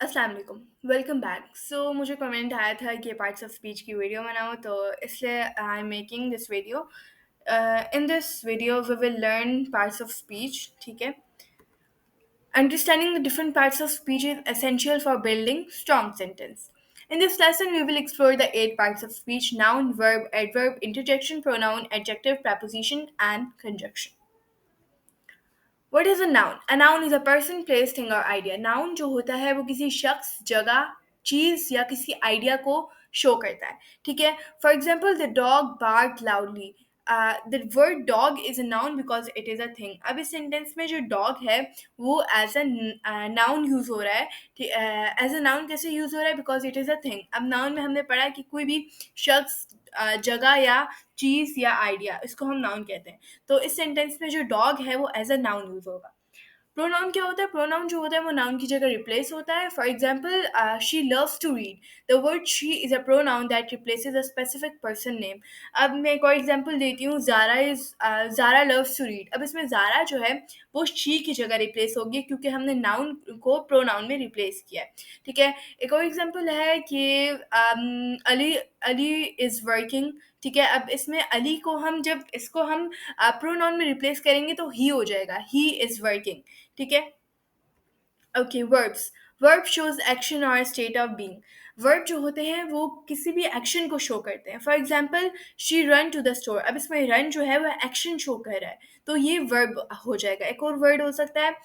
अस्सलाम वालेकुम, welcome back. मुझे कमेंट आया था कि पार्ट्स ऑफ स्पीच की वीडियो बनाओ, तो इसलिए I am making this video. In this video we will learn parts of speech, ठीक है। Understanding the different parts of speech is essential for building strong sentence. In this lesson, we will explore the eight parts of speech: noun, verb, adverb, interjection, pronoun, adjective, preposition, and conjunction. What is a noun? A noun is a person, place, thing or idea. Noun जो होता है वो किसी शख्स, जगह, चीज या किसी आइडिया को शो करता है, ठीक है। For example the dog bark loudly. The word dog is a noun because it is a thing. अब इस सेंटेंस में जो डॉग है वो एज अ नाउन यूज हो रहा है। एज अ नाउन कैसे यूज हो रहा है? Because it is a thing. अब नाउन में हमने पढ़ा कि कोई भी शख्स, जगह या चीज या आइडिया, इसको हम नाउन कहते हैं। तो इस सेंटेंस में जो डॉग है वो एज अ नाउन यूज होगा। प्रोनाउन क्या होता है? प्रोनाउन जो होता है वो नाउन की जगह रिप्लेस होता है। For example she loves to read. The word she is a pronoun that replaces a specific person name. अब मैं एक और एग्जाम्पल देती हूँ। Zara loves to read. अब इसमें ज़ारा जो है वो शी की जगह रिप्लेस होगी क्योंकि हमने नाउन को प्रोनाउन में रिप्लेस किया है, ठीक है। एक और एग्जाम्पल है कि अली अली इज़ वर्किंग, ठीक है। अब इसमें अली को हम जब इसको हम प्रोनाउन में रिप्लेस करेंगे तो ही हो जाएगा, ही इज़ वर्किंग, ठीक है। Okay, verbs. Verb shows action और स्टेट ऑफ बीइंग। वर्ब जो होते हैं वो किसी भी एक्शन को शो करते हैं। For example she run to the store. अब इसमें रन जो है वो एक्शन शो कर रहा है, तो ये वर्ब हो जाएगा। एक और वर्ड हो सकता है,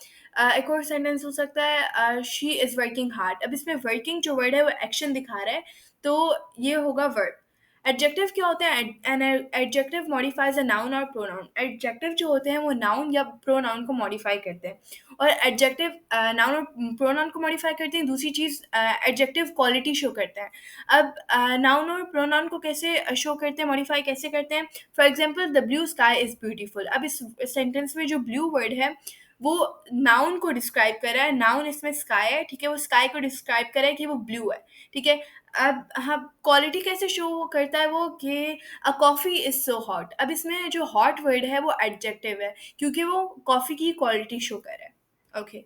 एक और सेंटेंस हो सकता है शी इज़ वर्किंग हार्ड। अब इसमें वर्किंग जो वर्ड है वो एक्शन दिखा रहा है, तो ये होगा वर्ब। एडजेक्टिव क्या होते हैं? An adjective modifies a noun और प्रोनाउन। एडजेक्टिव जो होते हैं वो नाउन या प्रोनाउन को मॉडिफाई करते हैं, और एडजेक्टिव नाउन और प्रोनाउन को मॉडिफाई करते हैं। दूसरी चीज़, एडजेक्टिव क्वालिटी शो करता है। अब नाउन और प्रोनाउन को कैसे शो करते हैं, मॉडिफाई कैसे करते हैं? For example the blue sky is beautiful. अब इस सेंटेंस में जो ब्लू वर्ड है वो नाउन को डिस्क्राइब कर रहा है। नाउन इसमें स्काई है, ठीक है। वो स्काई को डिस्क्राइब कर रहा है कि वो ब्लू है, ठीक है। अब हाँ, क्वालिटी कैसे शो करता है वो कि a coffee is so hot. अब इसमें जो हॉट वर्ड है वो एडजेक्टिव है क्योंकि वो कॉफ़ी की क्वालिटी शो कर रहा है। Okay,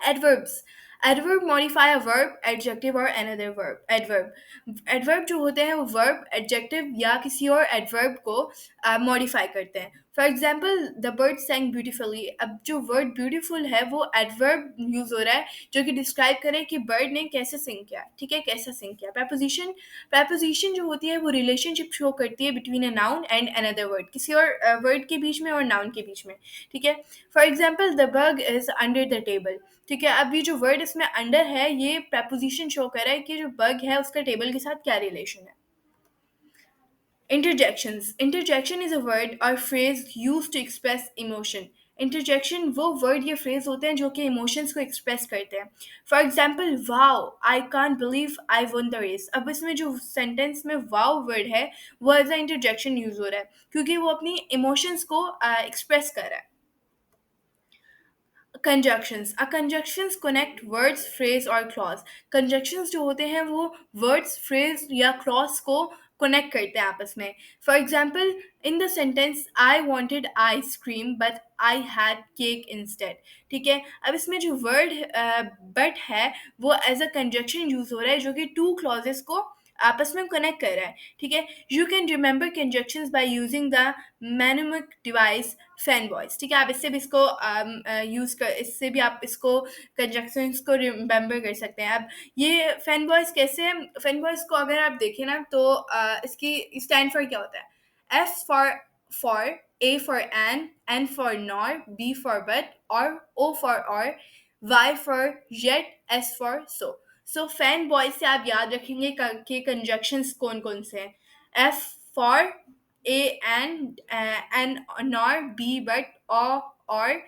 adverbs. Adverb modify a verb, adjective और अनदर वर्ब। एडवर्ब जो होते हैं वो वर्ब, एडजेक्टिव या किसी और एडवर्ब को मॉडिफाई करते हैं। For example the bird sang beautifully. अब जो वर्ड ब्यूटीफुल है वो एडवर्ब यूज हो रहा है जो कि डिस्क्राइब करे कि बर्ड ने कैसे सिंग किया, ठीक है, कैसा सिंग किया। प्रपोजिशन। प्रपोजिशन जो होती है वो रिलेशनशिप शो करती है between a noun and another word, किसी और वर्ड के बीच में और नाउन के बीच में, ठीक है। For example the bug is under the table, ठीक है। अब ये जो वर्ड इसमें अंडर है ये प्रपोजिशन शो कर रहा है कि जो बग है उसका टेबल के साथ क्या रिलेशन है। Interjections. Interjection is a word or phrase used to express emotion. Interjection वो वर्ड या फ्रेज होते हैं जो कि इमोशंस को एक्सप्रेस करते हैं। For example wow I can't believe I won the race. अब इसमें जो सेंटेंस में वाओ वर्ड है वो एज अ इंटरजेक्शन यूज हो रहा है क्योंकि वो अपनी इमोशंस को एक्सप्रेस कर रहा है। Conjunctions. Conjunctions connect words, phrase और क्लॉज। कंजक्शंस जो होते हैं वो वर्ड्स, फ्रेज या क्लॉज को कनेक्ट करते हैं आपस में। For example in the sentence I wanted ice cream but I had cake instead, ठीक है। अब इसमें जो वर्ड बट है वो एज अ कंजक्शन यूज हो रहा है जो कि टू क्लॉजेस को आपस में कनेक्ट कर रहा है, ठीक है। You can remember conjunctions by using the mnemonic device FANBOYS, ठीक है। आप इससे भी इसको यूज़ कर इससे भी आप इसको कंजक्शंस को रिमेंबर कर सकते हैं। अब ये फैन वॉइस कैसे है? फैन वॉइस को अगर आप देखें ना तो इसकी स्टैंड फॉर क्या होता है? S for, A for N for nor, B for but, और O for or, Y for yet, S for so FANBOYS से आप याद रखेंगे कि कंजक्शंस कौन कौन से हैं। F for, A N nor, B but, or,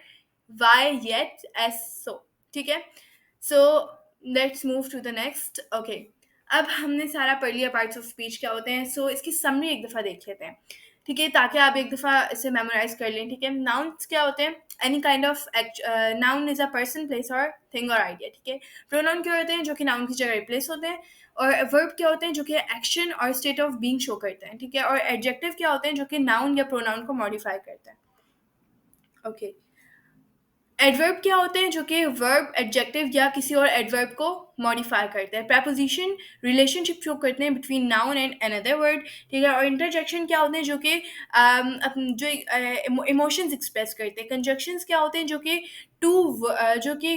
Y yet, S so, ठीक है। So let's move to the next. Okay, अब हमने सारा पढ़ लिया पार्ट्स ऑफ स्पीच क्या होते हैं। सो इसकी समरी एक दफ़ा देख लेते हैं, ठीक है, ताकि आप एक दफ़ा इसे मेमोराइज कर लें, ठीक है। नाउन्स क्या होते हैं? Any kind of noun is a person, place और थिंग और आइडिया, ठीक है। प्रोनाउन क्या होते हैं? जो कि नाउन की जगह रिप्लेस होते हैं। और वर्ब क्या होते हैं? जो कि एक्शन और स्टेट ऑफ बीइंग शो करते हैं, ठीक है। और एडजेक्टिव क्या होते हैं? जो कि नाउन या प्रोनाउन को मॉडिफाई करते हैं। ओके, एडवर्ब क्या होते हैं? जो कि वर्ब, एडजेक्टिव या किसी और एडवर्ब को मॉडिफाई करते हैं। प्रेपोजिशन रिलेशनशिप शो करते हैं between noun and another word, ठीक है। और इंटरजेक्शन क्या होते हैं? जो कि जो इमोशंस एक्सप्रेस करते हैं। कंजक्शंस क्या होते हैं? जो कि टू जो कि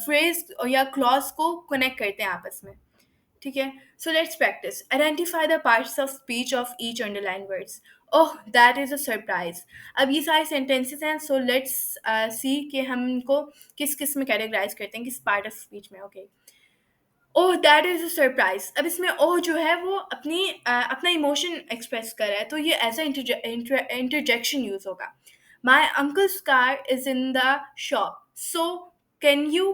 फ्रेज या क्लॉज को कनेक्ट करते हैं आपस में, ठीक है। So let's practice. Identify the parts of speech of each underline words. Oh that is a surprise. अब ये सारे सेंटेंसेस हैं, सो लेट्स सी कि हम इनको किस किस में कैटेगराइज करते हैं, किस पार्ट ऑफ स्पीच में। Okay, oh that is a surprise. अब इसमें ओह जो है वो अपना इमोशन एक्सप्रेस कर रहा है, तो ये एज अ इंटरजेक्शन यूज होगा। My uncle's car is in the shop, so can you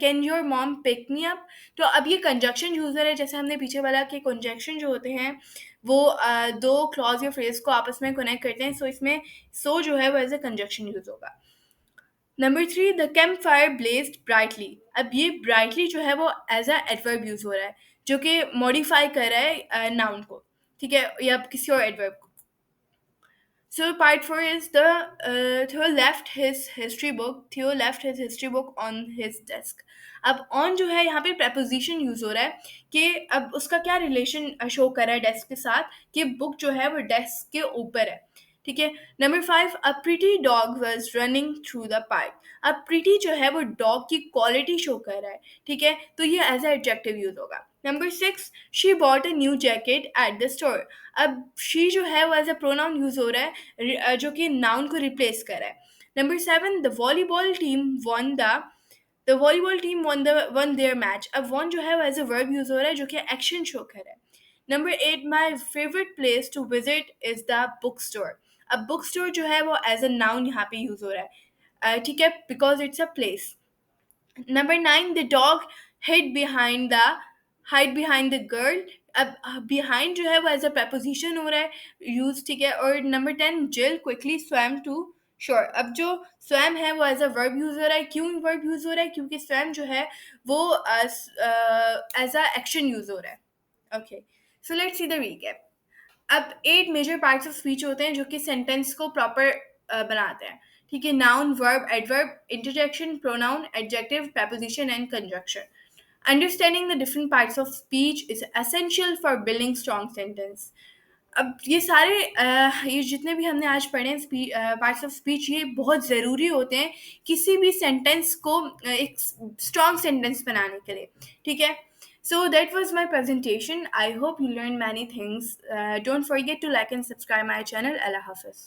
can your mom pick me up. तो अब ये कंजक्शन यूजर है, जैसे हमने पीछे वाला कि कंजक्शन जो होते हैं वो दो क्लॉज या फ्रेज को आपस में कनेक्ट करते हैं, सो इसमें सो जो है वो एज अ कंजक्शन यूज होगा। Number 3, the campfire blazed brightly. अब ये ब्राइटली जो है वो एज अ एडवर्ब यूज हो रहा है, जो कि मॉडिफाई कर रहा है नाउन को, ठीक है, या किसी और एडवर्ब को। So part four is the Theo left his history book. Theo left his history book on his desk. अब on जो है यहाँ पे preposition यूज हो रहा है कि अब उसका क्या रिलेशन शो कर रहा है डेस्क के साथ, कि बुक जो है वो डेस्क के ऊपर है, ठीक है। Number 5, a pretty dog was running through the park. अब प्रिटी जो है वो डॉग की क्वालिटी शो कर रहा है, ठीक है, तो ये एज ए एडजेक्टिव यूज होगा। Number 6, she bought a new jacket at the store. अब शी जो है वो एज अ प्रोनाउन यूज हो रहा है, जो कि नाउन को रिप्लेस कर रहा है। Number 7, the volleyball team won their match. अब वन जो है वो एज अ वर्ब यूज हो रहा है, जो कि एक्शन शो कर रहा है। Number 8, my favourite place to visit is the book store. अब बुक स्टोर जो है वो एज अ नाउन यहाँ पे यूज हो रहा है, ठीक है, because it's a place. Number 9, the dog hid behind the hide behind the girl। अब बिहाइंड जो है वो एज अ preposition हो रहा है यूज, ठीक है। और नंबर 10, जिल क्विकली swam to shore। अब जो swam है वो एज अ वर्ब यूज हो रहा है। क्यों वर्ब यूज हो रहा है? क्योंकि swam जो है वो एज अ एक्शन यूज हो रहा है। Okay, so let's see the recap. अब 8 मेजर पार्ट्स ऑफ स्पीच होते हैं जो कि सेंटेंस को प्रॉपर बनाते हैं, ठीक है। Noun, verb, adverb, interjection, pronoun, adjective, preposition and conjunction. Understanding the different parts of speech is essential for building strong sentence. अब ये सारे ये जितने भी हमने आज पढ़े हैं पार्ट्स ऑफ स्पीच, ये बहुत ज़रूरी होते हैं किसी भी सेंटेंस को एक स्ट्रॉन्ग सेंटेंस बनाने के लिए, ठीक है। So that was my presentation. I hope you learned many things. Don't forget to like and subscribe my channel. Allah Hafiz.